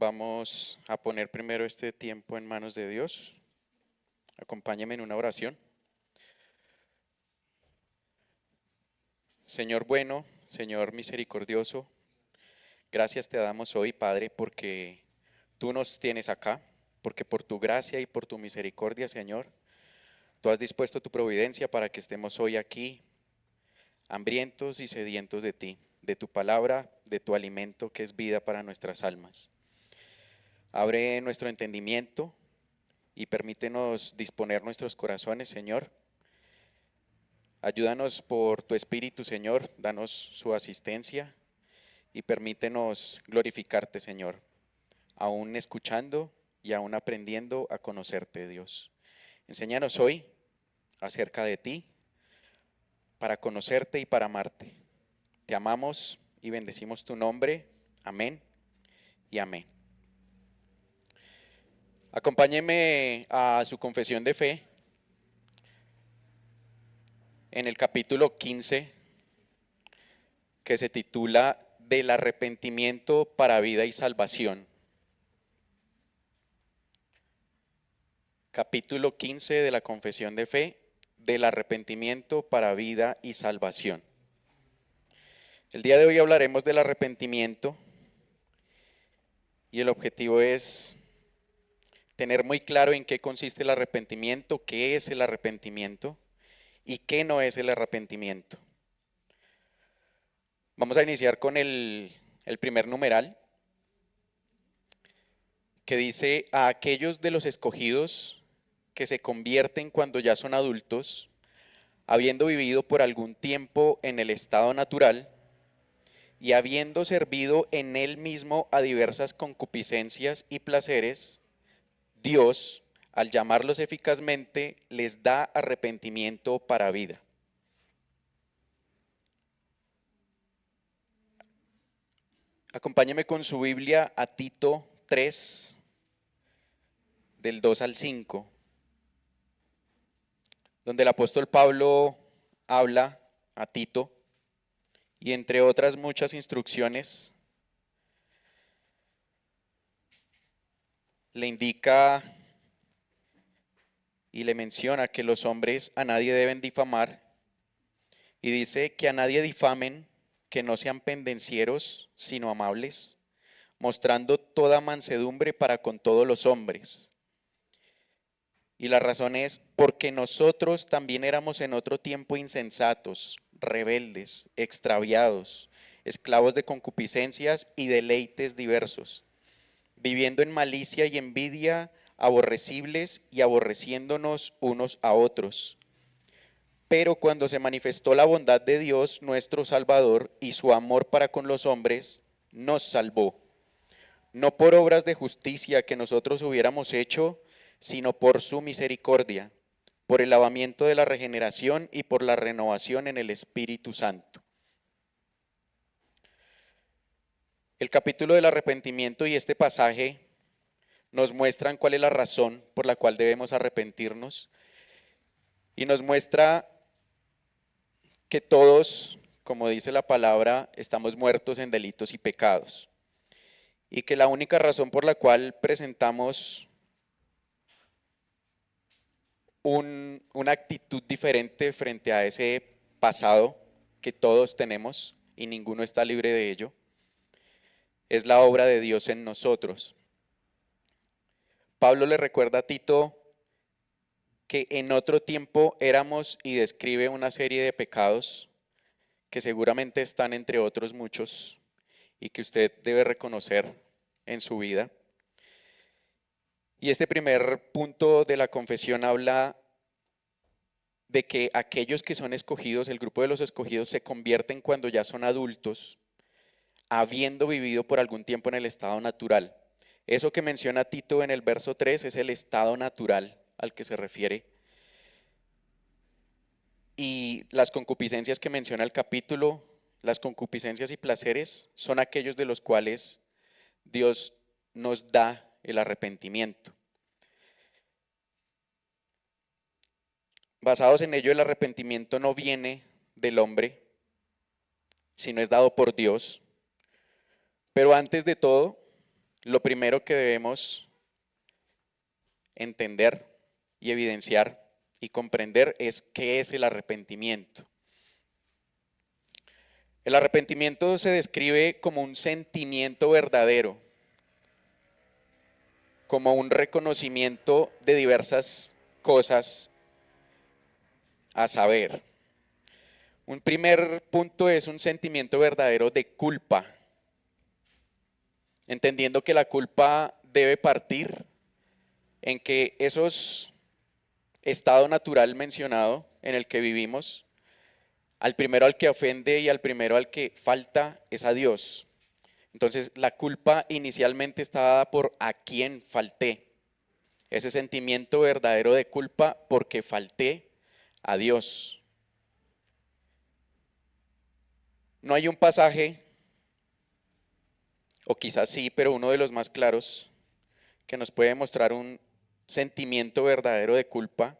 Vamos a poner primero este tiempo en manos de Dios. Acompáñame en una oración. Señor bueno, Señor misericordioso, gracias te damos hoy, Padre, porque tú nos tienes acá, porque por tu gracia y por tu misericordia, Señor, tú has dispuesto tu providencia para que estemos hoy aquí, hambrientos y sedientos de ti, de tu palabra, de tu alimento que es vida para nuestras almas. Abre nuestro entendimiento y permítenos disponer nuestros corazones, Señor. Ayúdanos por tu Espíritu, Señor, danos su asistencia y permítenos glorificarte, Señor, aún escuchando y aún aprendiendo a conocerte, Dios. Enséñanos hoy acerca de ti, para conocerte y para amarte. Te amamos y bendecimos tu nombre. Amén y amén. Acompáñeme a su confesión de fe en el capítulo 15, que se titula Del arrepentimiento para vida y salvación. Capítulo 15 de la confesión de fe, del arrepentimiento para vida y salvación. El día de hoy hablaremos del arrepentimiento y el objetivo es tener muy claro en qué consiste el arrepentimiento, qué es el arrepentimiento y qué no es el arrepentimiento. Vamos a iniciar con el primer numeral, que dice: a aquellos de los escogidos que se convierten cuando ya son adultos, habiendo vivido por algún tiempo en el estado natural y habiendo servido en él mismo a diversas concupiscencias y placeres, Dios, al llamarlos eficazmente, les da arrepentimiento para vida. Acompáñeme con su Biblia a Tito 3, del 2 al 5, donde el apóstol Pablo habla a Tito y entre otras muchas instrucciones le indica y le menciona que los hombres a nadie deben difamar y dice que a nadie difamen, que no sean pendencieros, sino amables, mostrando toda mansedumbre para con todos los hombres. Y la razón es porque nosotros también éramos en otro tiempo insensatos, rebeldes, extraviados, esclavos de concupiscencias y deleites diversos, viviendo en malicia y envidia, aborrecibles y aborreciéndonos unos a otros. Pero cuando se manifestó la bondad de Dios nuestro Salvador y su amor para con los hombres, nos salvó, no por obras de justicia que nosotros hubiéramos hecho, sino por su misericordia, por el lavamiento de la regeneración y por la renovación en el Espíritu Santo. El capítulo del arrepentimiento y este pasaje nos muestran cuál es la razón por la cual debemos arrepentirnos y nos muestra que todos, como dice la palabra, estamos muertos en delitos y pecados y que la única razón por la cual presentamos una actitud diferente frente a ese pasado que todos tenemos y ninguno está libre de ello, es la obra de Dios en nosotros. Pablo le recuerda a Tito que en otro tiempo éramos y describe una serie de pecados que seguramente están entre otros muchos y que usted debe reconocer en su vida. Y este primer punto de la confesión habla de que aquellos que son escogidos, el grupo de los escogidos, se convierten cuando ya son adultos, habiendo vivido por algún tiempo en el estado natural. Eso que menciona Tito en el verso 3 es el estado natural al que se refiere. Y las concupiscencias que menciona el capítulo, las concupiscencias y placeres, son aquellos de los cuales Dios nos da el arrepentimiento. Basados en ello, el arrepentimiento no viene del hombre, sino es dado por Dios. Pero antes de todo, lo primero que debemos entender y evidenciar y comprender es qué es el arrepentimiento. El arrepentimiento se describe como un sentimiento verdadero, como un reconocimiento de diversas cosas a saber. Un primer punto es un sentimiento verdadero de culpa, entendiendo que la culpa debe partir en que esos estado natural mencionado en el que vivimos, al primero al que ofende y al primero al que falta es a Dios. Entonces la culpa inicialmente está dada por a quién falté. Ese sentimiento verdadero de culpa porque falté a Dios. No hay un pasaje, o quizás sí, pero uno de los más claros, que nos puede mostrar un sentimiento verdadero de culpa,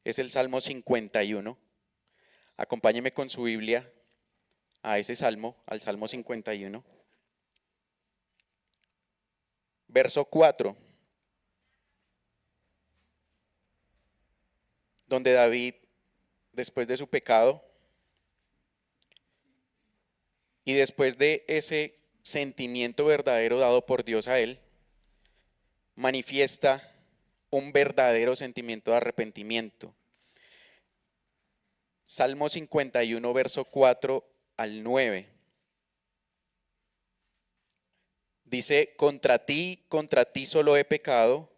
es el Salmo 51. Acompáñeme con su Biblia a ese salmo, al Salmo 51. Verso 4, donde David, después de su pecado y después de ese sentimiento verdadero dado por Dios a él, manifiesta un verdadero sentimiento de arrepentimiento. Salmo 51, verso 4 al 9. Dice, contra ti solo he pecado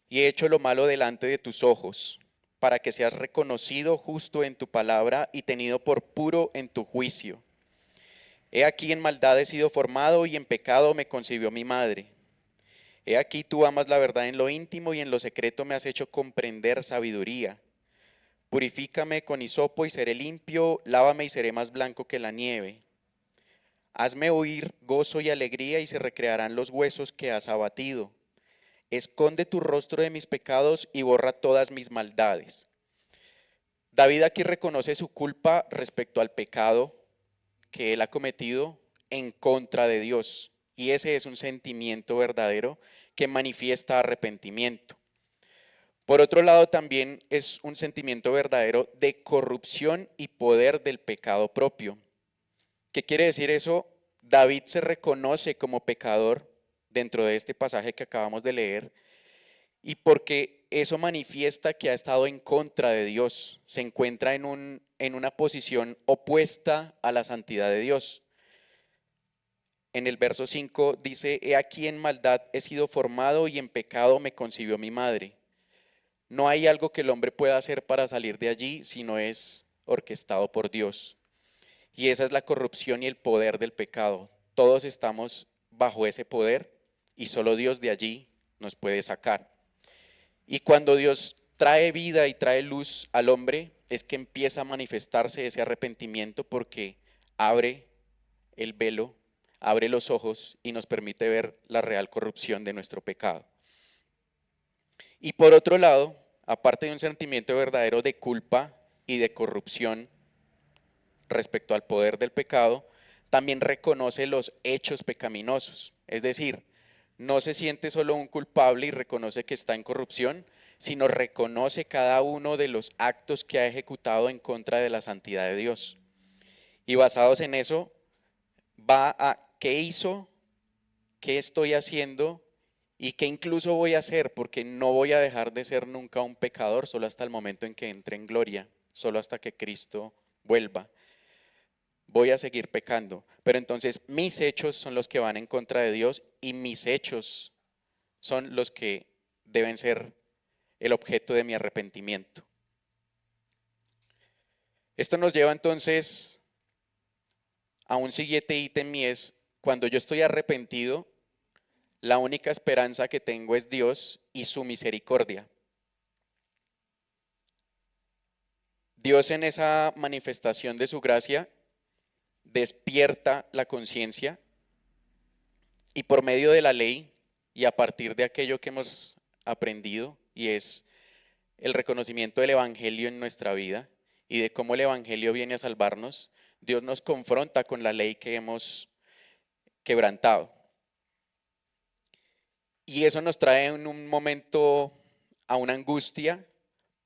y he hecho lo malo delante de tus ojos, para que seas reconocido justo en tu palabra y tenido por puro en tu juicio. He aquí en maldad he sido formado y en pecado me concibió mi madre. He aquí tú amas la verdad en lo íntimo y en lo secreto me has hecho comprender sabiduría. Purifícame con hisopo y seré limpio, lávame y seré más blanco que la nieve. Hazme oír gozo y alegría y se recrearán los huesos que has abatido. Esconde tu rostro de mis pecados y borra todas mis maldades. David aquí reconoce su culpa respecto al pecado que él ha cometido en contra de Dios. Y ese es un sentimiento verdadero que manifiesta arrepentimiento. Por otro lado, también es un sentimiento verdadero de corrupción y poder del pecado propio. ¿Qué quiere decir eso? David se reconoce como pecador dentro de este pasaje que acabamos de leer, y porque eso manifiesta que ha estado en contra de Dios, se encuentra en una posición opuesta a la santidad de Dios. En el verso 5 dice, he aquí en maldad he sido formado y en pecado me concibió mi madre. No hay algo que el hombre pueda hacer para salir de allí si no es orquestado por Dios. Y esa es la corrupción y el poder del pecado. Todos estamos bajo ese poder y solo Dios de allí nos puede sacar. Y cuando Dios trae vida y trae luz al hombre, es que empieza a manifestarse ese arrepentimiento porque abre el velo, abre los ojos y nos permite ver la real corrupción de nuestro pecado. Y por otro lado, aparte de un sentimiento verdadero de culpa y de corrupción respecto al poder del pecado, también reconoce los hechos pecaminosos. Es decir, no se siente solo un culpable y reconoce que está en corrupción, sino reconoce cada uno de los actos que ha ejecutado en contra de la santidad de Dios. Y basados en eso, va a qué hizo, qué estoy haciendo y qué incluso voy a hacer, porque no voy a dejar de ser nunca un pecador solo hasta el momento en que entre en gloria, solo hasta que Cristo vuelva. Voy a seguir pecando, pero entonces mis hechos son los que van en contra de Dios y mis hechos son los que deben ser el objeto de mi arrepentimiento. Esto nos lleva entonces a un siguiente ítem y es cuando yo estoy arrepentido, la única esperanza que tengo es Dios y su misericordia. Dios en esa manifestación de su gracia despierta la conciencia y por medio de la ley y a partir de aquello que hemos aprendido y es el reconocimiento del Evangelio en nuestra vida y de cómo el Evangelio viene a salvarnos, Dios nos confronta con la ley que hemos quebrantado. Y eso nos trae en un momento a una angustia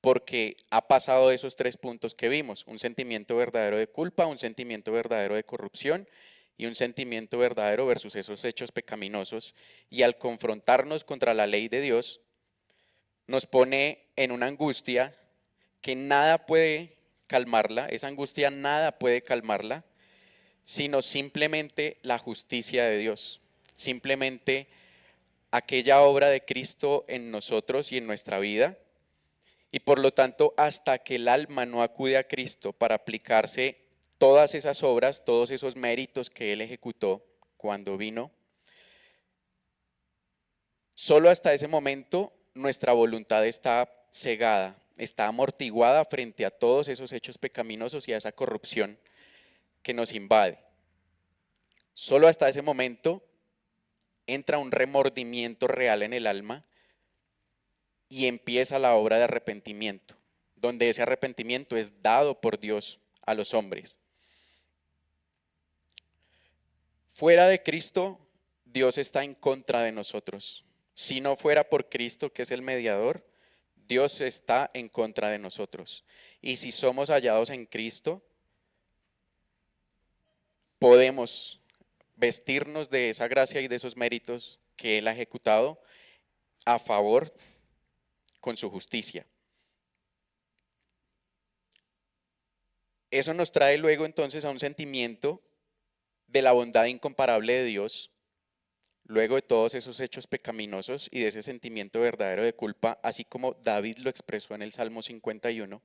porque ha pasado esos tres puntos que vimos, un sentimiento verdadero de culpa, un sentimiento verdadero de corrupción y un sentimiento verdadero versus esos hechos pecaminosos. Y al confrontarnos contra la ley de Dios, nos pone en una angustia que nada puede calmarla, esa angustia nada puede calmarla, sino simplemente la justicia de Dios, simplemente aquella obra de Cristo en nosotros y en nuestra vida. Y por lo tanto, hasta que el alma no acude a Cristo para aplicarse todas esas obras, todos esos méritos que Él ejecutó cuando vino, solo hasta ese momento nuestra voluntad está cegada, está amortiguada frente a todos esos hechos pecaminosos y a esa corrupción que nos invade. Solo hasta ese momento entra un remordimiento real en el alma y empieza la obra de arrepentimiento, donde ese arrepentimiento es dado por Dios a los hombres. Fuera de Cristo, Dios está en contra de nosotros. Si no fuera por Cristo, que es el mediador, Dios está en contra de nosotros. Y si somos hallados en Cristo, podemos vestirnos de esa gracia y de esos méritos que Él ha ejecutado a favor con su justicia. Eso nos trae luego entonces a un sentimiento de la bondad incomparable de Dios, luego de todos esos hechos pecaminosos y de ese sentimiento verdadero de culpa, así como David lo expresó en el Salmo 51,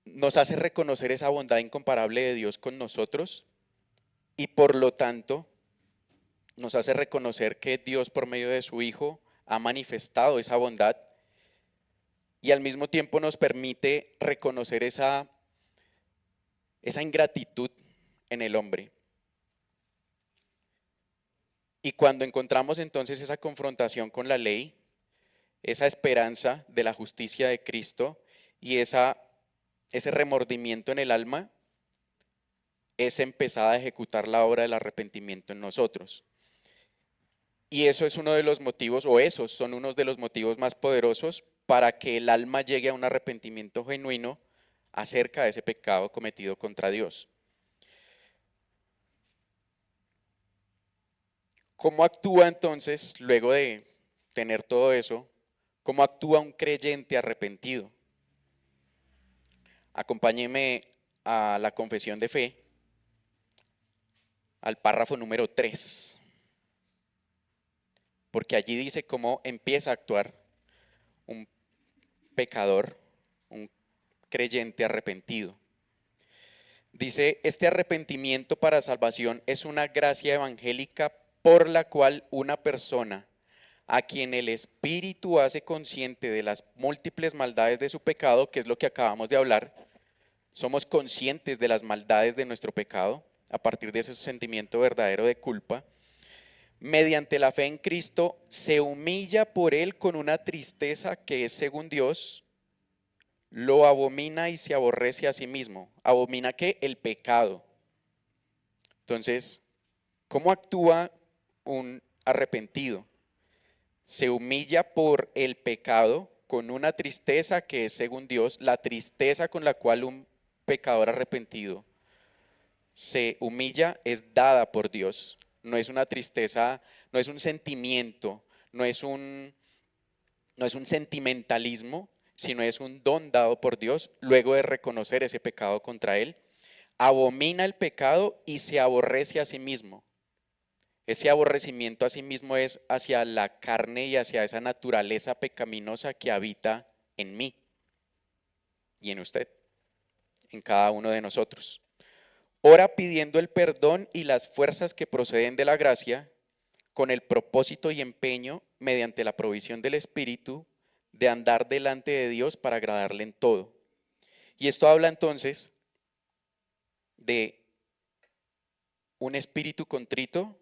nos hace reconocer esa bondad incomparable de Dios con nosotros y por lo tanto nos hace reconocer que Dios por medio de su Hijo ha manifestado esa bondad y al mismo tiempo nos permite reconocer esa ingratitud en el hombre. Y cuando encontramos entonces esa confrontación con la ley, esa esperanza de la justicia de Cristo y ese remordimiento en el alma, es empezar a ejecutar la obra del arrepentimiento en nosotros. Y eso es uno de los motivos, o esos son unos de los motivos más poderosos para que el alma llegue a un arrepentimiento genuino acerca de ese pecado cometido contra Dios. ¿Cómo actúa entonces, luego de tener todo eso, cómo actúa un creyente arrepentido? Acompáñeme a la confesión de fe, al párrafo número 3, porque allí dice cómo empieza a actuar un pecador, un creyente arrepentido. Dice, este arrepentimiento para salvación es una gracia evangélica por la cual una persona a quien el Espíritu hace consciente de las múltiples maldades de su pecado, que es lo que acabamos de hablar, somos conscientes de las maldades de nuestro pecado a partir de ese sentimiento verdadero de culpa, mediante la fe en Cristo se humilla por él con una tristeza que es según Dios, lo abomina y se aborrece a sí mismo. ¿Abomina qué? El pecado. Entonces, ¿cómo actúa un arrepentido? Se humilla por el pecado con una tristeza que es según Dios, la tristeza con la cual un pecador arrepentido se humilla es dada por Dios. No es una tristeza, no es un sentimiento, no es un sentimentalismo, sino es un don dado por Dios luego de reconocer ese pecado contra Él. Abomina el pecado y se aborrece a sí mismo. Ese aborrecimiento a sí mismo es hacia la carne y hacia esa naturaleza pecaminosa que habita en mí y en usted, en cada uno de nosotros. Ora pidiendo el perdón y las fuerzas que proceden de la gracia, con el propósito y empeño, mediante la provisión del Espíritu, de andar delante de Dios para agradarle en todo. Y esto habla entonces de un espíritu contrito,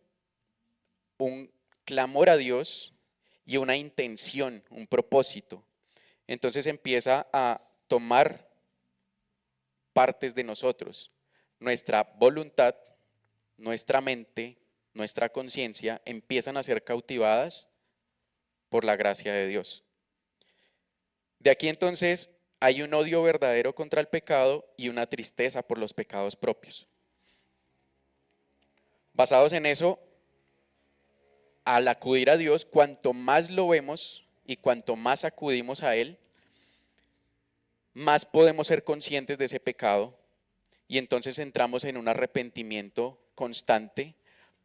un clamor a Dios y una intención, un propósito. Entonces empieza a tomar partes de nosotros, nuestra voluntad, nuestra mente nuestra conciencia, empiezan a ser cautivadas por la gracia de Dios. De aquí entonces hay un odio verdadero contra el pecado y una tristeza por los pecados propios. Basados en eso, al acudir a Dios, cuanto más lo vemos y cuanto más acudimos a Él, más podemos ser conscientes de ese pecado y entonces entramos en un arrepentimiento constante,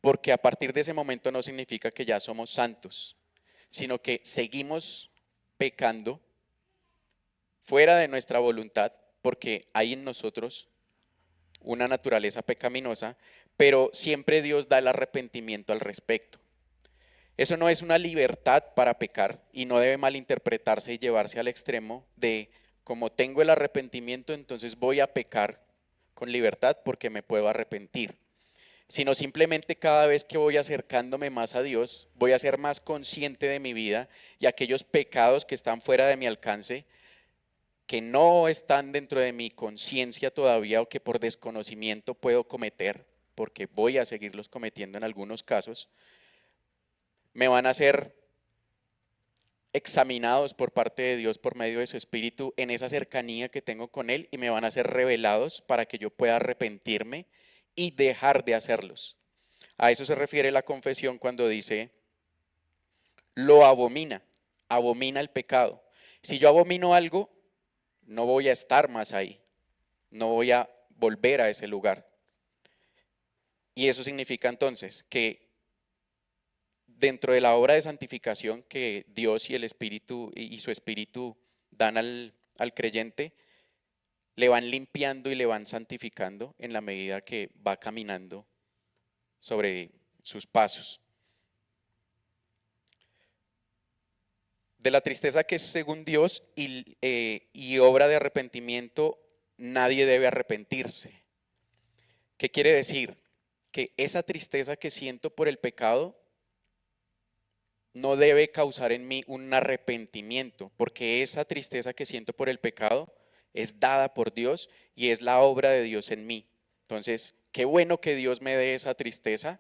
porque a partir de ese momento no significa que ya somos santos, sino que seguimos pecando fuera de nuestra voluntad, porque hay en nosotros una naturaleza pecaminosa, pero siempre Dios da el arrepentimiento al respecto. Eso no es una libertad para pecar y no debe malinterpretarse y llevarse al extremo de como tengo el arrepentimiento, entonces voy a pecar con libertad porque me puedo arrepentir, sino simplemente cada vez que voy acercándome más a Dios, voy a ser más consciente de mi vida y aquellos pecados que están fuera de mi alcance, que no están dentro de mi conciencia todavía o que por desconocimiento puedo cometer, porque voy a seguirlos cometiendo en algunos casos, me van a ser examinados por parte de Dios por medio de su Espíritu en esa cercanía que tengo con Él y me van a ser revelados para que yo pueda arrepentirme y dejar de hacerlos. A eso se refiere la confesión cuando dice, lo abomina, abomina el pecado. Si yo abomino algo, no voy a estar más ahí, no voy a volver a ese lugar. Y eso significa entonces que dentro de la obra de santificación que Dios y el Espíritu y su Espíritu dan al creyente, le van limpiando y le van santificando en la medida que va caminando sobre sus pasos. De la tristeza que es según Dios y obra de arrepentimiento, nadie debe arrepentirse. ¿Qué quiere decir? Que esa tristeza que siento por el pecado no debe causar en mí un arrepentimiento, porque esa tristeza que siento por el pecado es dada por Dios y es la obra de Dios en mí. Entonces, qué bueno que Dios me dé esa tristeza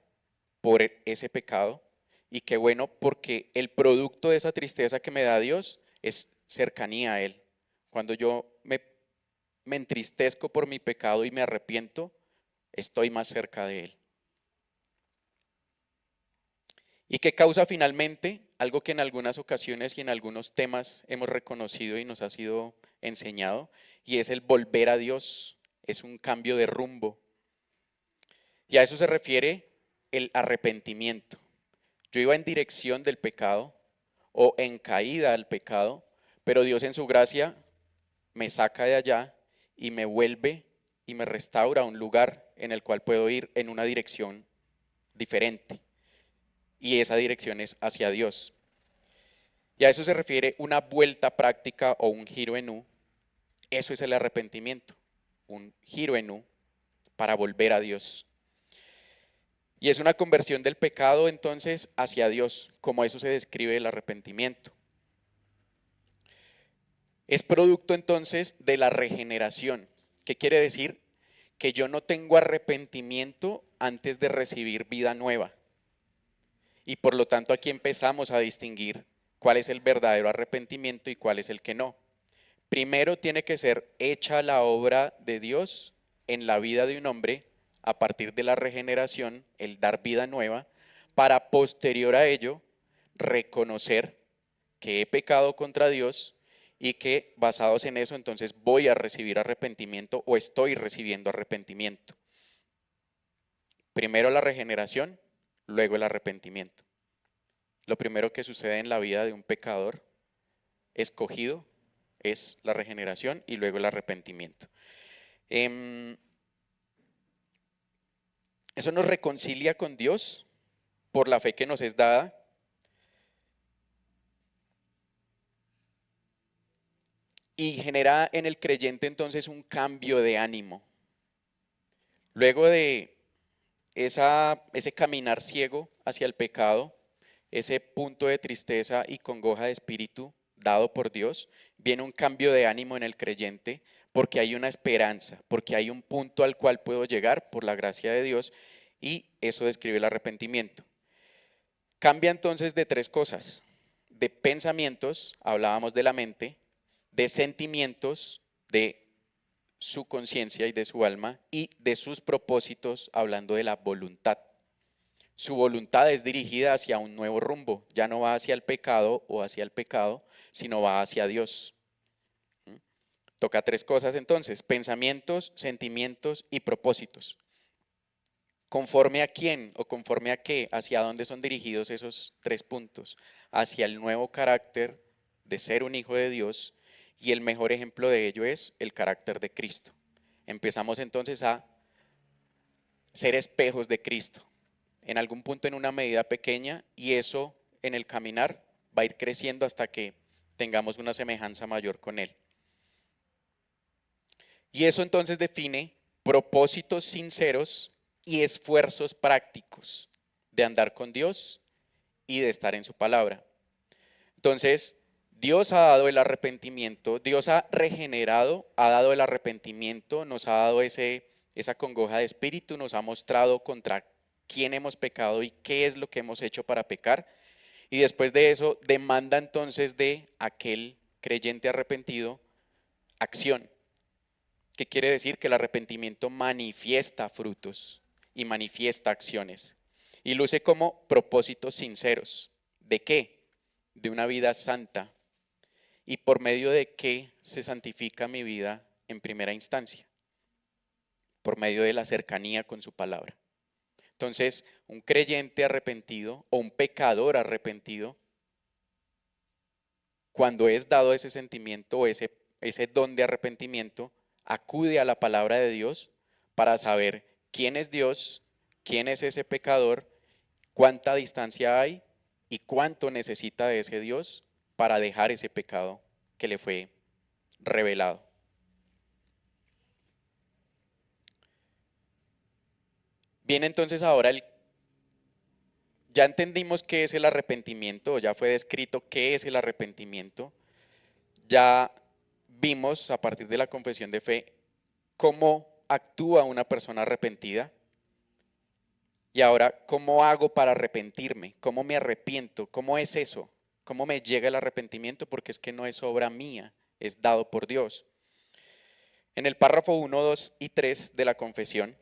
por ese pecado y qué bueno porque el producto de esa tristeza que me da Dios es cercanía a Él. Cuando yo me entristezco por mi pecado y me arrepiento, estoy más cerca de Él. ¿Y qué causa finalmente? Algo que en algunas ocasiones y en algunos temas hemos reconocido y nos ha sido enseñado, y es el volver a Dios, es un cambio de rumbo. Y a eso se refiere el arrepentimiento. Yo iba en dirección del pecado o en caída al pecado, pero Dios en su gracia me saca de allá y me vuelve y me restaura a un lugar en el cual puedo ir en una dirección diferente. Y esa dirección es hacia Dios. Y a eso se refiere una vuelta práctica o un giro en U. Eso es el arrepentimiento, un giro en U para volver a Dios. Y es una conversión del pecado entonces hacia Dios, como eso se describe el arrepentimiento. Es producto entonces de la regeneración. ¿Qué quiere decir? Que yo no tengo arrepentimiento antes de recibir vida nueva. Y por lo tanto aquí empezamos a distinguir cuál es el verdadero arrepentimiento y cuál es el que no. Primero tiene que ser hecha la obra de Dios en la vida de un hombre a partir de la regeneración, el dar vida nueva, para posterior a ello reconocer que he pecado contra Dios y que basados en eso entonces voy a recibir arrepentimiento o estoy recibiendo arrepentimiento. Primero la regeneración, luego el arrepentimiento. Lo primero que sucede en la vida de un pecador escogido es la regeneración y luego el arrepentimiento. Eso nos reconcilia con Dios por la fe que nos es dada. Y genera en el creyente entonces un cambio de ánimo. Luego de ese caminar ciego hacia el pecado, ese punto de tristeza y congoja de espíritu dado por Dios, viene un cambio de ánimo en el creyente porque hay una esperanza, porque hay un punto al cual puedo llegar por la gracia de Dios Y eso describe el arrepentimiento. Cambia entonces de tres cosas: de pensamientos, hablábamos de la mente, de sentimientos, de su conciencia y de su alma, y de sus propósitos, hablando de la voluntad. Su voluntad es dirigida hacia un nuevo rumbo, ya no va hacia el pecado o hacia el pecado, sino va hacia Dios. Toca tres cosas entonces: pensamientos, sentimientos y propósitos. ¿Conforme a quién o conforme a qué? ¿Hacia dónde son dirigidos esos tres puntos? Hacia el nuevo carácter de ser un hijo de Dios, y el mejor ejemplo de ello es el carácter de Cristo. Empezamos entonces a ser espejos de Cristo, en algún punto en una medida pequeña, y eso en el caminar va a ir creciendo hasta que tengamos una semejanza mayor con Él. Y eso entonces define propósitos sinceros y esfuerzos prácticos de andar con Dios y de estar en su palabra. Entonces, Dios ha dado el arrepentimiento, Dios ha regenerado, ha dado el arrepentimiento, nos ha dado esa congoja de espíritu, nos ha mostrado contra quién hemos pecado y qué es lo que hemos hecho para pecar. Y después de eso, demanda entonces de aquel creyente arrepentido acción. ¿Qué quiere decir? Que el arrepentimiento manifiesta frutos y manifiesta acciones. Y luce como propósitos sinceros. ¿De qué? De una vida santa. ¿Y por medio de qué se santifica mi vida en primera instancia? Por medio de la cercanía con su palabra. Entonces, un creyente arrepentido o un pecador arrepentido, cuando es dado ese sentimiento o ese don de arrepentimiento, acude a la palabra de Dios para saber quién es Dios, quién es ese pecador, cuánta distancia hay y cuánto necesita de ese Dios para dejar ese pecado que le fue revelado. Bien, entonces ahora ya entendimos qué es el arrepentimiento, ya fue descrito qué es el arrepentimiento, ya vimos a partir de la confesión de fe cómo actúa una persona arrepentida. Y ahora, ¿cómo hago para arrepentirme? ¿Cómo me arrepiento? ¿Cómo es eso? ¿Cómo me llega el arrepentimiento? Porque es que no es obra mía, es dado por Dios. En el párrafo 1, 2 y 3 de la confesión,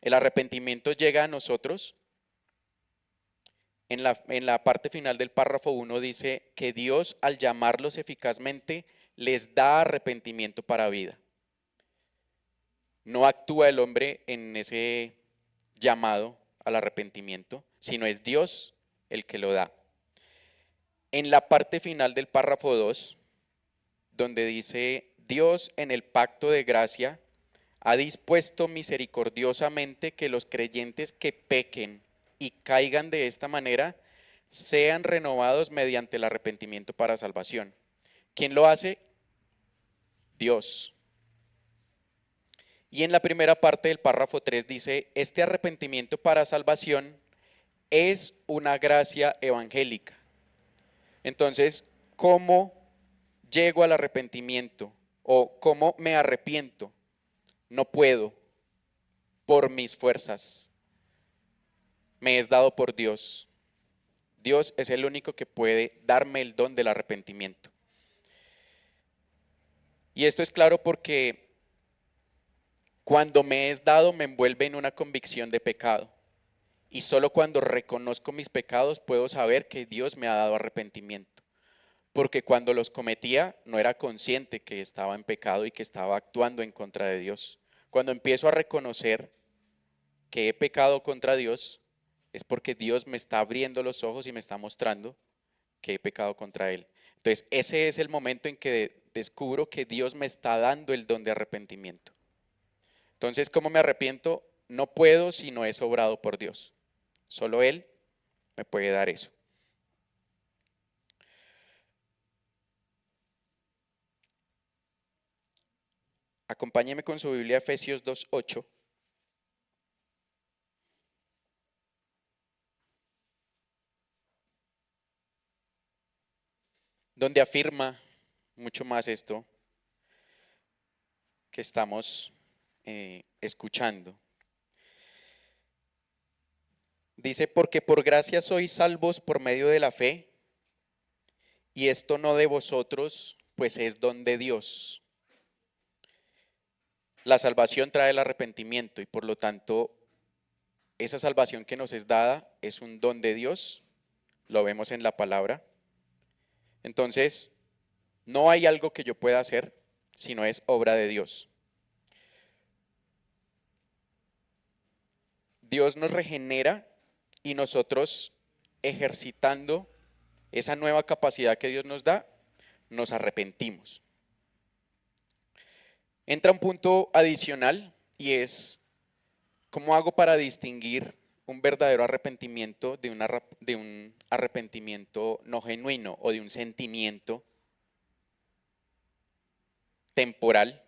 el arrepentimiento llega a nosotros. En la parte final del párrafo 1 dice que Dios, al llamarlos eficazmente, les da arrepentimiento para vida. No actúa el hombre en ese llamado al arrepentimiento, sino es Dios el que lo da. En la parte final del párrafo 2, donde dice: Dios en el pacto de gracia ha dispuesto misericordiosamente que los creyentes que pequen y caigan de esta manera sean renovados mediante el arrepentimiento para salvación. ¿Quién lo hace? Dios. Y en la primera parte del párrafo 3 dice: este arrepentimiento para salvación es una gracia evangélica. Entonces, ¿cómo llego al arrepentimiento o cómo me arrepiento? No puedo por mis fuerzas, me es dado por Dios. Dios es el único que puede darme el don del arrepentimiento. Y esto es claro porque cuando me es dado me envuelve en una convicción de pecado. Y solo cuando reconozco mis pecados puedo saber que Dios me ha dado arrepentimiento. Porque cuando los cometía no era consciente que estaba en pecado y que estaba actuando en contra de Dios. Cuando empiezo a reconocer que he pecado contra Dios, es porque Dios me está abriendo los ojos y me está mostrando que he pecado contra Él. Entonces ese es el momento en que descubro que Dios me está dando el don de arrepentimiento. Entonces, ¿cómo me arrepiento? No puedo si no es obrado por Dios. Solo Él me puede dar eso. Acompáñeme con su Biblia, Efesios 2:8. Donde afirma mucho más esto que estamos escuchando. Dice, porque por gracia sois salvos por medio de la fe, y esto no de vosotros, pues es don de Dios. La salvación trae el arrepentimiento y por lo tanto esa salvación que nos es dada es un don de Dios, lo vemos en la palabra. Entonces, no hay algo que yo pueda hacer, sino es obra de Dios. Dios nos regenera y nosotros, ejercitando esa nueva capacidad que Dios nos da, nos arrepentimos. Entra un punto adicional y es, ¿cómo hago para distinguir un verdadero arrepentimiento de un arrepentimiento no genuino o de un sentimiento temporal?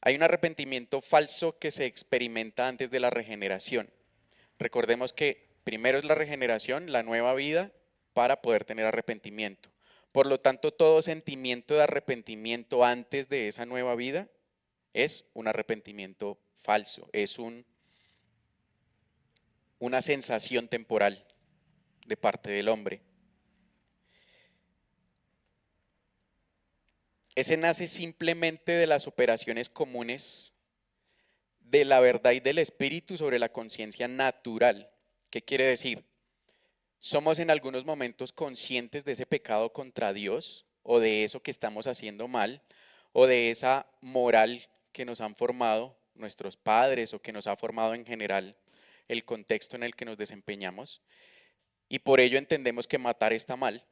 Hay un arrepentimiento falso que se experimenta antes de la regeneración. Recordemos que primero es la regeneración, la nueva vida, para poder tener arrepentimiento. Por lo tanto, todo sentimiento de arrepentimiento antes de esa nueva vida es un arrepentimiento falso, es una sensación temporal de parte del hombre. Ese nace simplemente de las operaciones comunes de la verdad y del espíritu sobre la conciencia natural. ¿Qué quiere decir? Somos en algunos momentos conscientes de ese pecado contra Dios o de eso que estamos haciendo mal o de esa moral que nos han formado nuestros padres o que nos ha formado en general el contexto en el que nos desempeñamos, y por ello entendemos que matar está mal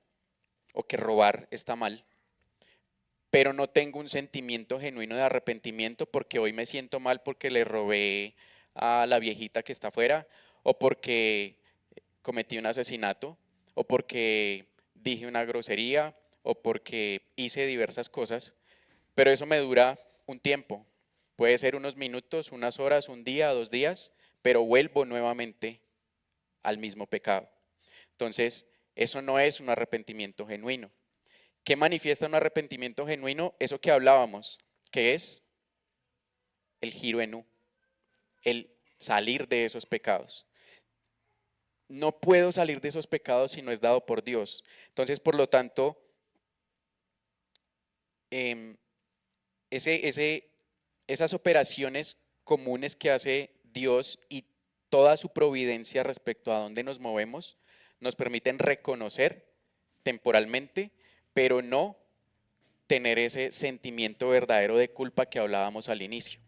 o que robar está mal, pero no tengo un sentimiento genuino de arrepentimiento porque hoy me siento mal porque le robé a la viejita que está afuera, o porque cometí un asesinato, o porque dije una grosería, o porque hice diversas cosas, pero eso me dura un tiempo. Puede ser unos minutos, unas horas, un día, 2 días, pero vuelvo nuevamente al mismo pecado. Entonces, eso no es un arrepentimiento genuino. ¿Qué manifiesta un arrepentimiento genuino? Eso que hablábamos, que es el giro en U, el salir de esos pecados. No puedo salir de esos pecados si no es dado por Dios. Entonces, por lo tanto, em, esas operaciones comunes que hace Dios y toda su providencia respecto a dónde nos movemos, nos permiten reconocer temporalmente, pero no tener ese sentimiento verdadero de culpa que hablábamos al inicio.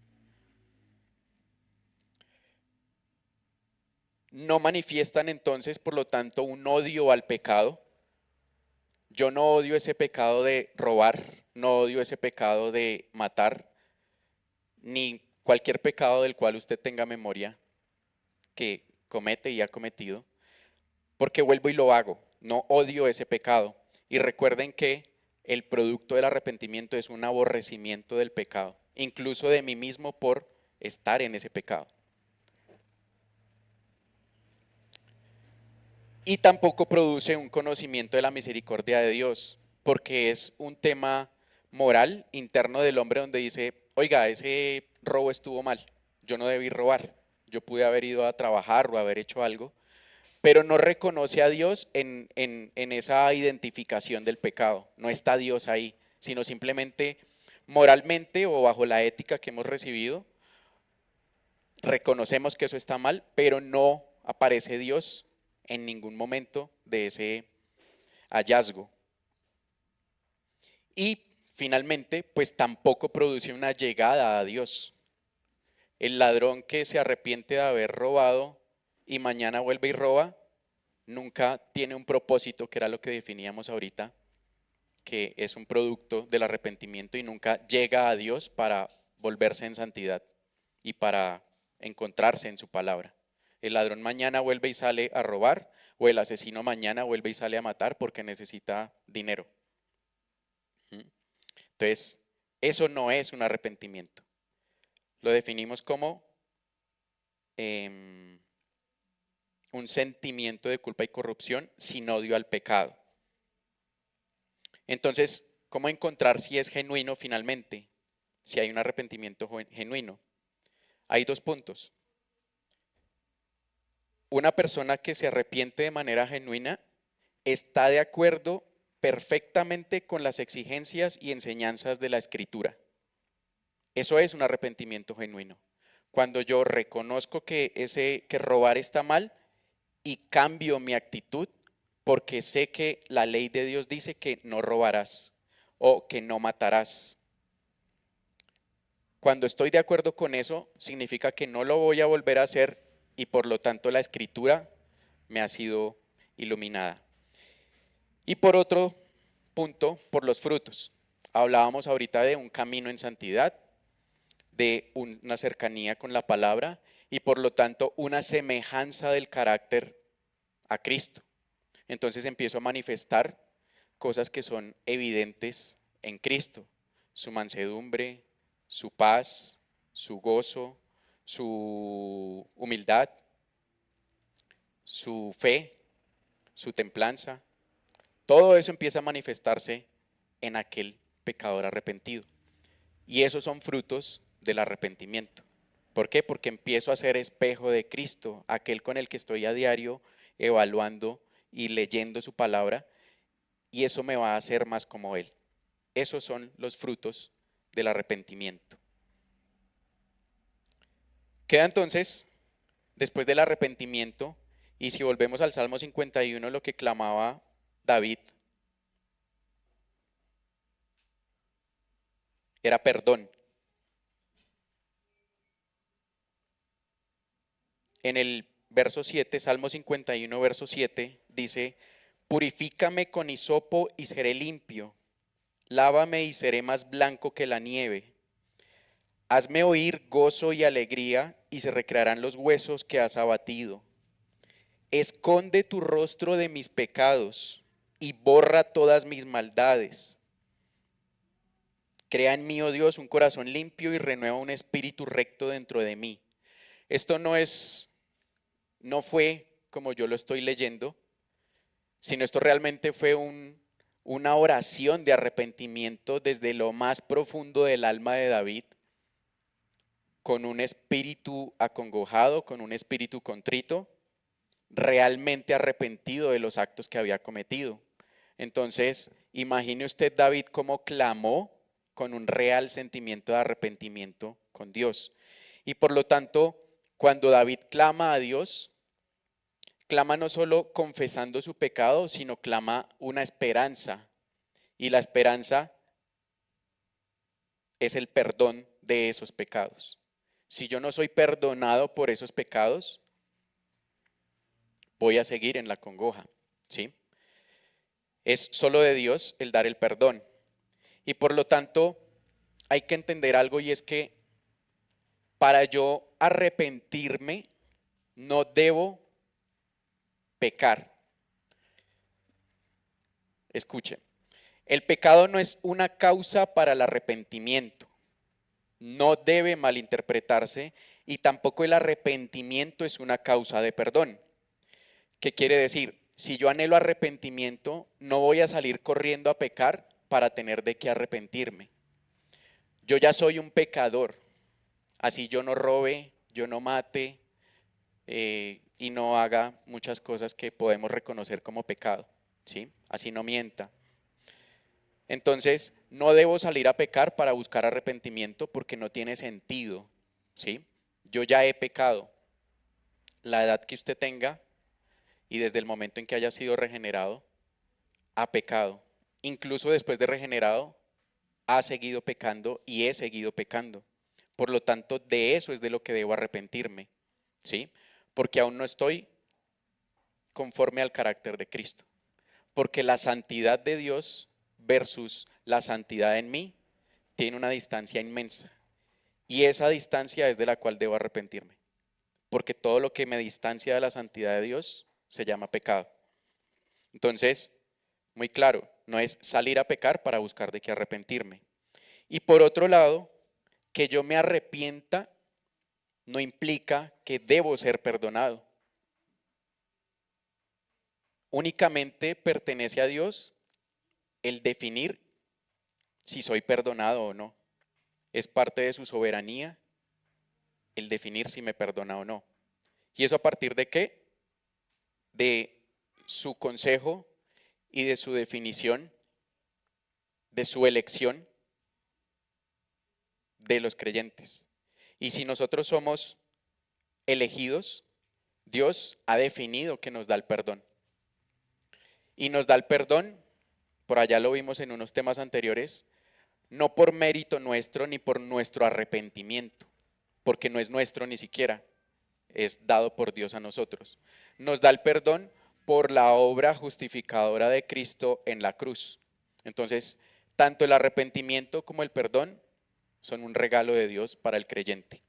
No manifiestan entonces, por lo tanto, un odio al pecado. Yo no odio ese pecado de robar, no odio ese pecado de matar, ni cualquier pecado del cual usted tenga memoria que comete y ha cometido, porque vuelvo y lo hago. No odio ese pecado. Y recuerden que el producto del arrepentimiento es un aborrecimiento del pecado, incluso de mí mismo por estar en ese pecado. Y tampoco produce un conocimiento de la misericordia de Dios, porque es un tema moral interno del hombre donde dice, oiga, ese robo estuvo mal, yo no debí robar, yo pude haber ido a trabajar o haber hecho algo, pero no reconoce a Dios en esa identificación del pecado, no está Dios ahí, sino simplemente moralmente o bajo la ética que hemos recibido, reconocemos que eso está mal, pero no aparece Dios en ningún momento de ese hallazgo. Y finalmente, pues tampoco produce una llegada a Dios. El ladrón que se arrepiente de haber robado y mañana vuelve y roba, nunca tiene un propósito, que era lo que definíamos ahorita, que es un producto del arrepentimiento, y nunca llega a Dios para volverse en santidad y para encontrarse en su palabra. El ladrón mañana vuelve y sale a robar, o el asesino mañana vuelve y sale a matar porque necesita dinero. Entonces, eso no es un arrepentimiento. Lo definimos como un sentimiento de culpa y corrupción sin odio al pecado. Entonces, ¿cómo encontrar si es genuino finalmente? Si hay un arrepentimiento genuino. Hay 2 puntos. Una persona que se arrepiente de manera genuina está de acuerdo perfectamente con las exigencias y enseñanzas de la Escritura. Eso es un arrepentimiento genuino. Cuando yo reconozco que robar está mal y cambio mi actitud porque sé que la ley de Dios dice que no robarás o que no matarás. Cuando estoy de acuerdo con eso, significa que no lo voy a volver a hacer y por lo tanto la Escritura me ha sido iluminada. Y por otro punto, por los frutos. Hablábamos ahorita de un camino en santidad, de una cercanía con la palabra y por lo tanto una semejanza del carácter a Cristo. Entonces empiezo a manifestar cosas que son evidentes en Cristo: su mansedumbre, su paz, su gozo, su humildad, su fe, su templanza. Todo eso empieza a manifestarse en aquel pecador arrepentido. Y esos son frutos del arrepentimiento. ¿Por qué? Porque empiezo a ser espejo de Cristo, aquel con el que estoy a diario evaluando y leyendo su palabra, y eso me va a hacer más como Él. Esos son los frutos del arrepentimiento. Queda entonces, después del arrepentimiento, y si volvemos al Salmo 51, lo que clamaba David era perdón. En el verso 7, Salmo 51, verso 7, dice: purifícame con hisopo y seré limpio, lávame y seré más blanco que la nieve. Hazme oír gozo y alegría, y se recrearán los huesos que has abatido. Esconde tu rostro de mis pecados, y borra todas mis maldades. Crea en mí, oh Dios, un corazón limpio, y renueva un espíritu recto dentro de mí. Esto no fue como yo lo estoy leyendo, sino esto realmente fue una oración de arrepentimiento desde lo más profundo del alma de David, con un espíritu acongojado, con un espíritu contrito, realmente arrepentido de los actos que había cometido. Entonces, imagine usted David cómo clamó con un real sentimiento de arrepentimiento con Dios. Y por lo tanto, cuando David clama a Dios, clama no solo confesando su pecado, sino clama una esperanza. Y la esperanza es el perdón de esos pecados. Si yo no soy perdonado por esos pecados, voy a seguir en la congoja, ¿sí? Es solo de Dios el dar el perdón. Y por lo tanto, hay que entender algo, y es que para yo arrepentirme, no debo pecar. Escuche, el pecado no es una causa para el arrepentimiento. No debe malinterpretarse, y tampoco el arrepentimiento es una causa de perdón. ¿Qué quiere decir? Si yo anhelo arrepentimiento, no voy a salir corriendo a pecar para tener de qué arrepentirme. Yo ya soy un pecador, así yo no robe, yo no mate y no haga muchas cosas que podemos reconocer como pecado, ¿sí? Así no mienta. Entonces, no debo salir a pecar para buscar arrepentimiento porque no tiene sentido, ¿sí? Yo ya he pecado. La edad que usted tenga y desde el momento en que haya sido regenerado, ha pecado. Incluso después de regenerado, ha seguido pecando y he seguido pecando. Por lo tanto, de eso es de lo que debo arrepentirme, ¿sí? Porque aún no estoy conforme al carácter de Cristo. Porque la santidad de Dios versus la santidad en mí tiene una distancia inmensa. Y esa distancia es de la cual debo arrepentirme. Porque todo lo que me distancia de la santidad de Dios se llama pecado. Entonces, muy claro, no es salir a pecar para buscar de qué arrepentirme. Y por otro lado, que yo me arrepienta no implica que debo ser perdonado. Únicamente pertenece a Dios el definir si soy perdonado o no. Es parte de su soberanía el definir si me perdona o no. ¿Y eso a partir de qué? de su consejo y de su definición, de su elección de los creyentes. Y si nosotros somos elegidos, Dios ha definido que nos da el perdón. Y nos da el perdón, por allá lo vimos en unos temas anteriores, no por mérito nuestro ni por nuestro arrepentimiento, porque no es nuestro ni siquiera, es dado por Dios a nosotros. Nos da el perdón por la obra justificadora de Cristo en la cruz. Entonces, tanto el arrepentimiento como el perdón son un regalo de Dios para el creyente.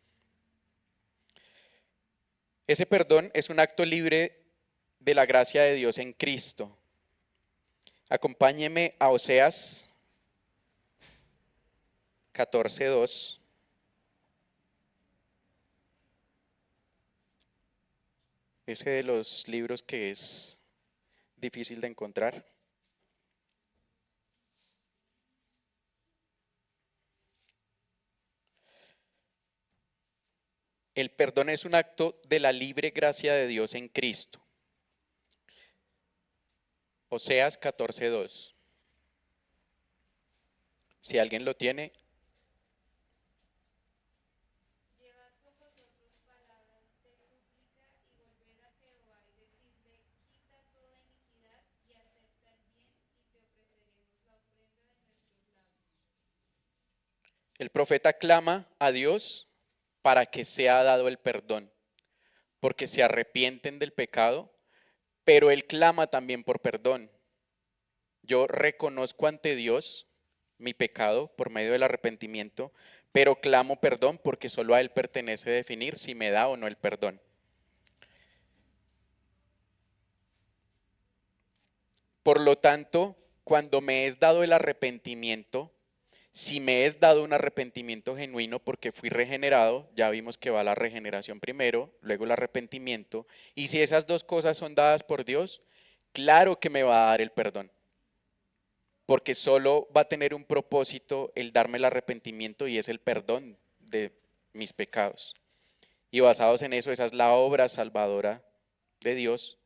Ese perdón es un acto libre de la gracia de Dios en Cristo. Acompáñeme a Oseas 14:2. Ese de los libros que es difícil de encontrar. El perdón es un acto de la libre gracia de Dios en Cristo. Oseas 14:2. Si alguien lo tiene, Llevad con vosotros palabras de súplica y volved a Jehová y decidle, quita toda iniquidad y acepta el bien y te ofreceremos la ofrenda de nuestros labios. el profeta clama a Dios para que sea dado el perdón, porque se arrepienten del pecado, pero él clama también por perdón. Yo reconozco ante Dios mi pecado por medio del arrepentimiento, pero clamo perdón porque solo a él pertenece definir si me da o no el perdón. Por lo tanto, cuando me es dado el arrepentimiento, si me es dado un arrepentimiento genuino porque fui regenerado, ya vimos que va la regeneración primero, luego el arrepentimiento, y si esas dos cosas son dadas por Dios, claro que me va a dar el perdón, porque solo va a tener un propósito el darme el arrepentimiento y es el perdón de mis pecados. Y basados en eso, esa es la obra salvadora de Dios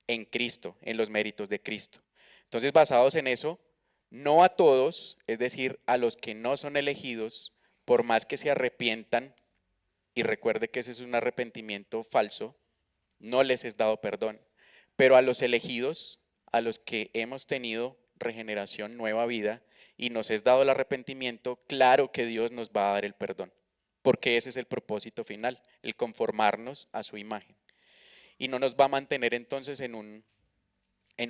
en Cristo, en los méritos de Cristo. Entonces, basados en eso, no a todos, es decir, a los que no son elegidos, por más que se arrepientan, y recuerde que ese es un arrepentimiento falso, no les es dado perdón. Pero a los elegidos, a los que hemos tenido regeneración, nueva vida, y nos es dado el arrepentimiento, claro que Dios nos va a dar el perdón, porque ese es el propósito final, el conformarnos a su imagen. Y no nos va a mantener entonces en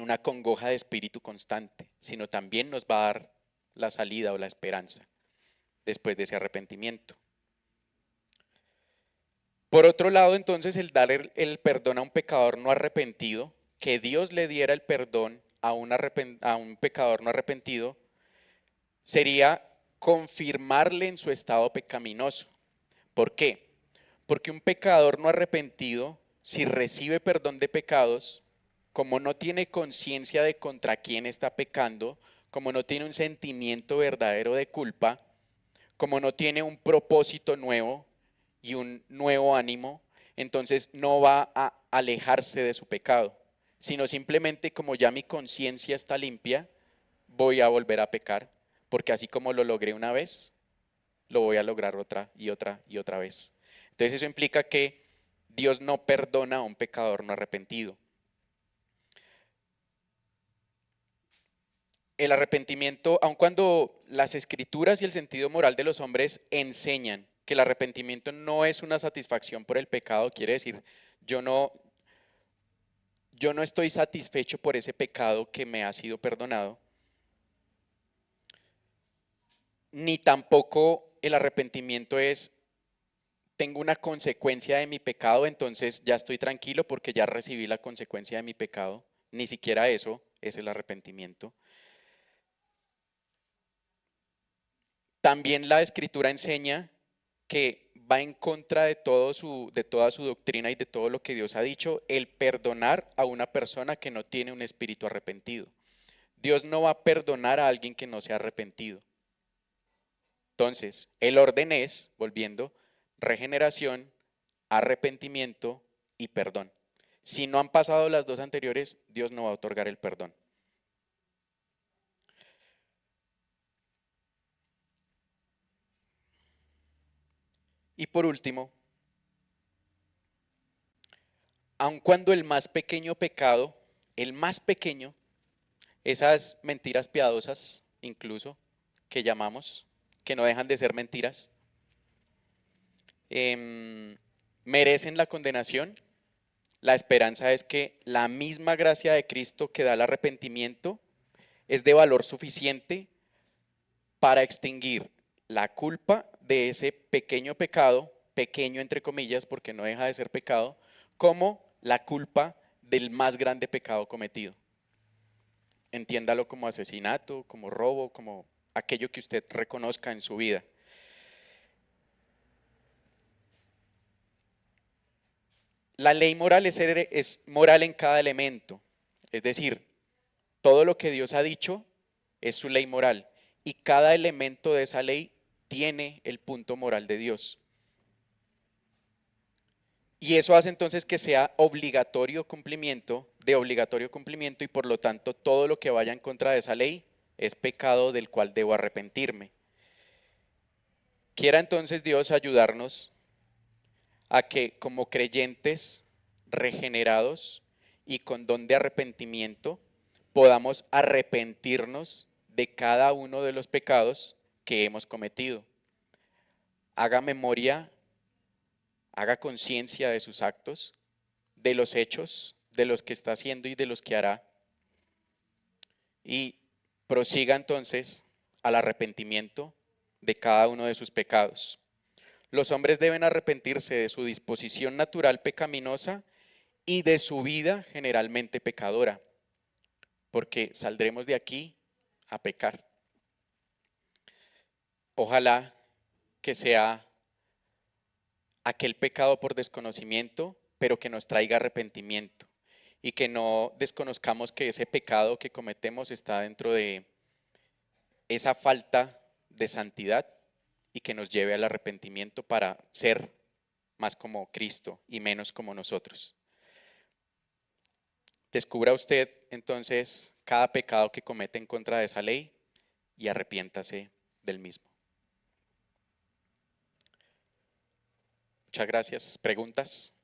una congoja de espíritu constante, sino también nos va a dar la salida o la esperanza después de ese arrepentimiento. Por otro lado, entonces, el dar el perdón a un pecador no arrepentido, que Dios le diera el perdón a un pecador no arrepentido, sería confirmarle en su estado pecaminoso. ¿Por qué? Porque un pecador no arrepentido, si recibe perdón de pecados, como no tiene conciencia de contra quién está pecando, como no tiene un sentimiento verdadero de culpa, como no tiene un propósito nuevo y un nuevo ánimo, entonces no va a alejarse de su pecado, sino simplemente como ya mi conciencia está limpia, voy a volver a pecar, porque así como lo logré una vez, lo voy a lograr otra y otra y otra vez. Entonces eso implica que Dios no perdona a un pecador no arrepentido. El arrepentimiento, aun cuando las escrituras y el sentido moral de los hombres enseñan que el arrepentimiento no es una satisfacción por el pecado, quiere decir, yo no, yo no estoy satisfecho por ese pecado que me ha sido perdonado, ni tampoco el arrepentimiento es, tengo una consecuencia de mi pecado, entonces ya estoy tranquilo porque ya recibí la consecuencia de mi pecado. Ni siquiera eso es el arrepentimiento. También la escritura enseña que va en contra de toda su doctrina y de todo lo que Dios ha dicho, el perdonar a una persona que no tiene un espíritu arrepentido. Dios no va a perdonar a alguien que no se ha arrepentido. Entonces, el orden es, volviendo, regeneración, arrepentimiento y perdón. Si no han pasado las dos anteriores, Dios no va a otorgar el perdón. Y por último, aun cuando el más pequeño pecado, el más pequeño, esas mentiras piadosas incluso que llamamos, que no dejan de ser mentiras, merecen la condenación, la esperanza es que la misma gracia de Cristo que da el arrepentimiento es de valor suficiente para extinguir la culpa de ese pequeño pecado, pequeño entre comillas porque no deja de ser pecado, como la culpa del más grande pecado cometido. Entiéndalo como asesinato, como robo, como aquello que usted reconozca en su vida. La ley moral es moral en cada elemento, es decir, todo lo que Dios ha dicho es su ley moral y cada elemento de esa ley tiene el punto moral de Dios. Y eso hace entonces que sea obligatorio cumplimiento, de obligatorio cumplimiento y por lo tanto todo lo que vaya en contra de esa ley es pecado del cual debo arrepentirme. Quiera entonces Dios ayudarnos a que como creyentes regenerados y con don de arrepentimiento podamos arrepentirnos de cada uno de los pecados que hemos cometido. Haga memoria, haga conciencia de sus actos, de los hechos, de los que está haciendo y de los que hará. Y prosiga entonces al arrepentimiento de cada uno de sus pecados. Los hombres deben arrepentirse de su disposición natural pecaminosa y de su vida generalmente pecadora, porque saldremos de aquí a pecar. Ojalá que sea aquel pecado por desconocimiento, pero que nos traiga arrepentimiento y que no desconozcamos que ese pecado que cometemos está dentro de esa falta de santidad y que nos lleve al arrepentimiento para ser más como Cristo y menos como nosotros. Descubra usted entonces cada pecado que comete en contra de esa ley y arrepiéntase del mismo. Muchas gracias. ¿Preguntas?